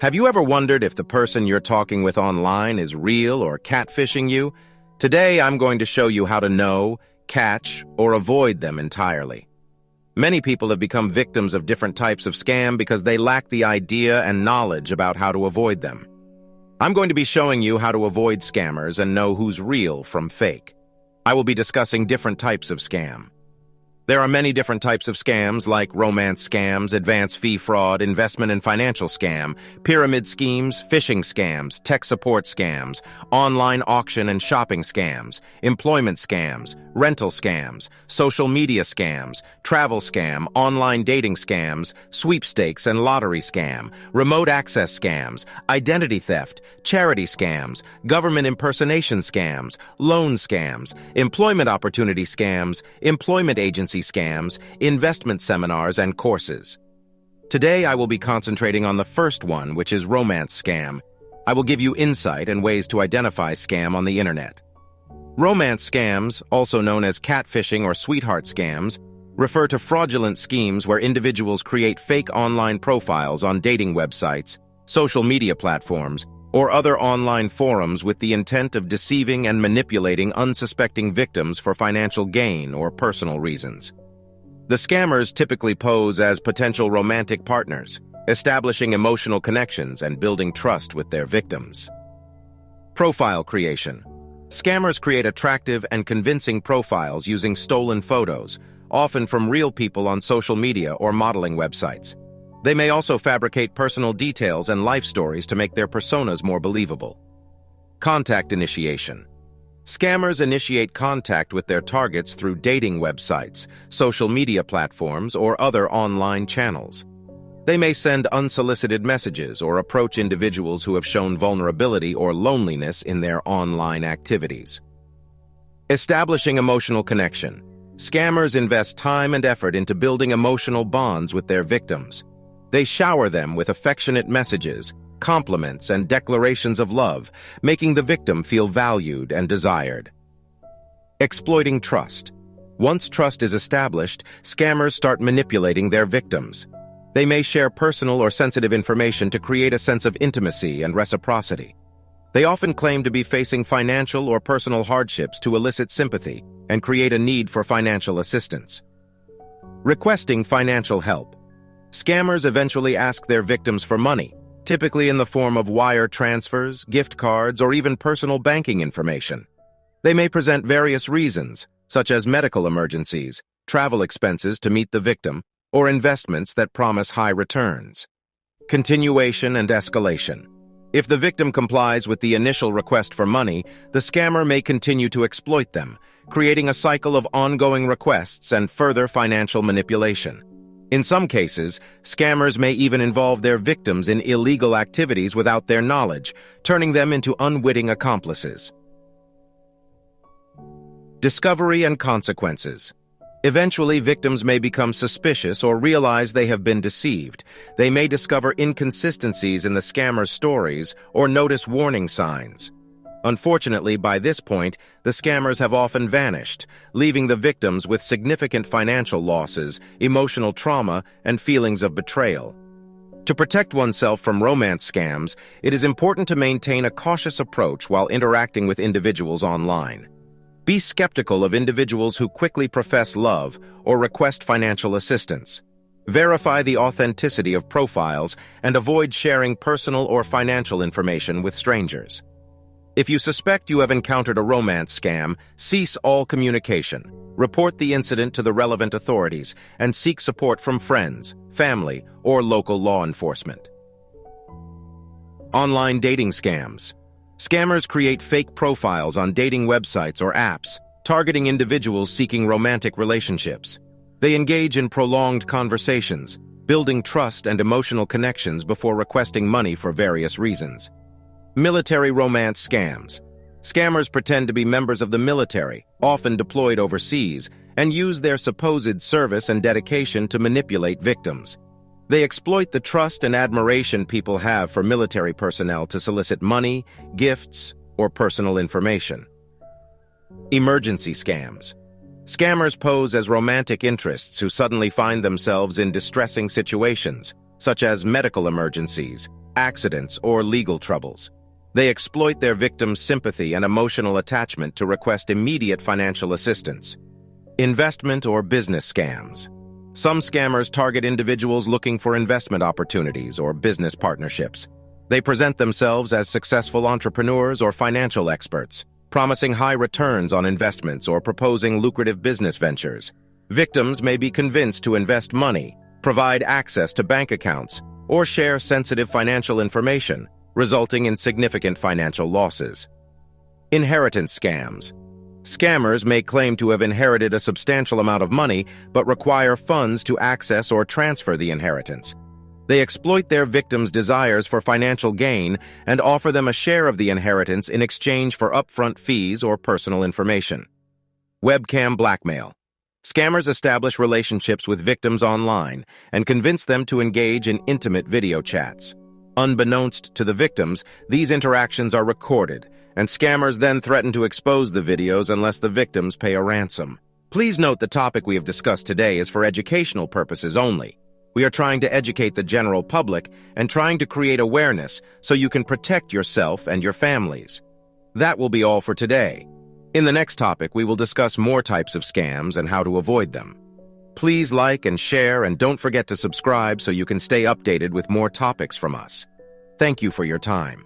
Have you ever wondered if the person you're talking with online is real or catfishing you? Today, I'm going to show you how to know, catch, or avoid them entirely. Many people have become victims of different types of scam because they lack the idea and knowledge about how to avoid them. I'm going to be showing you how to avoid scammers and know who's real from fake. I will be discussing different types of scam. There are many different types of scams like romance scams, advance fee fraud, investment and financial scam, pyramid schemes, phishing scams, tech support scams, online auction and shopping scams, employment scams, rental scams, social media scams, travel scam, online dating scams, sweepstakes and lottery scam, remote access scams, identity theft, charity scams, government impersonation scams, loan scams, employment opportunity scams, employment agency scams, investment seminars, and courses. Today, I will be concentrating on the first one, which is romance scam. I will give you insight and ways to identify scam on the internet. Romance scams, also known as catfishing or sweetheart scams, refer to fraudulent schemes where individuals create fake online profiles on dating websites, social media platforms, or other online forums with the intent of deceiving and manipulating unsuspecting victims for financial gain or personal reasons. The scammers typically pose as potential romantic partners, establishing emotional connections and building trust with their victims. Profile creation. Scammers create attractive and convincing profiles using stolen photos, often from real people on social media or modeling websites. They may also fabricate personal details and life stories to make their personas more believable. Contact initiation. Scammers initiate contact with their targets through dating websites, social media platforms, or other online channels. They may send unsolicited messages or approach individuals who have shown vulnerability or loneliness in their online activities. Establishing emotional connection. Scammers invest time and effort into building emotional bonds with their victims. They shower them with affectionate messages, compliments, and declarations of love, making the victim feel valued and desired. Exploiting trust. Once trust is established, scammers start manipulating their victims. They may share personal or sensitive information to create a sense of intimacy and reciprocity. They often claim to be facing financial or personal hardships to elicit sympathy and create a need for financial assistance. Requesting financial help. Scammers eventually ask their victims for money, typically in the form of wire transfers, gift cards, or even personal banking information. They may present various reasons, such as medical emergencies, travel expenses to meet the victim, or investments that promise high returns. Continuation and escalation. If the victim complies with the initial request for money, the scammer may continue to exploit them, creating a cycle of ongoing requests and further financial manipulation. In some cases, scammers may even involve their victims in illegal activities without their knowledge, turning them into unwitting accomplices. Discovery and consequences. Eventually, victims may become suspicious or realize they have been deceived. They may discover inconsistencies in the scammer's stories or notice warning signs. Unfortunately, by this point, the scammers have often vanished, leaving the victims with significant financial losses, emotional trauma, and feelings of betrayal. To protect oneself from romance scams, it is important to maintain a cautious approach while interacting with individuals online. Be skeptical of individuals who quickly profess love or request financial assistance. Verify the authenticity of profiles and avoid sharing personal or financial information with strangers. If you suspect you have encountered a romance scam, cease all communication, report the incident to the relevant authorities, and seek support from friends, family, or local law enforcement. Online dating scams. Scammers create fake profiles on dating websites or apps, targeting individuals seeking romantic relationships. They engage in prolonged conversations, building trust and emotional connections before requesting money for various reasons. Military romance scams. Scammers pretend to be members of the military, often deployed overseas, and use their supposed service and dedication to manipulate victims. They exploit the trust and admiration people have for military personnel to solicit money, gifts, or personal information. Emergency scams. Scammers pose as romantic interests who suddenly find themselves in distressing situations, such as medical emergencies, accidents, or legal troubles. They exploit their victims' sympathy and emotional attachment to request immediate financial assistance. Investment or business scams. Some scammers target individuals looking for investment opportunities or business partnerships. They present themselves as successful entrepreneurs or financial experts, promising high returns on investments or proposing lucrative business ventures. Victims may be convinced to invest money, provide access to bank accounts, or share sensitive financial information, resulting in significant financial losses. Inheritance scams. Scammers may claim to have inherited a substantial amount of money but require funds to access or transfer the inheritance. They exploit their victims' desires for financial gain and offer them a share of the inheritance in exchange for upfront fees or personal information. Webcam blackmail. Scammers establish relationships with victims online and convince them to engage in intimate video chats. Unbeknownst to the victims, these interactions are recorded, and scammers then threaten to expose the videos unless the victims pay a ransom. Please note the topic we have discussed today is for educational purposes only. We are trying to educate the general public and trying to create awareness so you can protect yourself and your families. That will be all for today. In the next topic, we will discuss more types of scams and how to avoid them. Please like and share, and don't forget to subscribe so you can stay updated with more topics from us. Thank you for your time.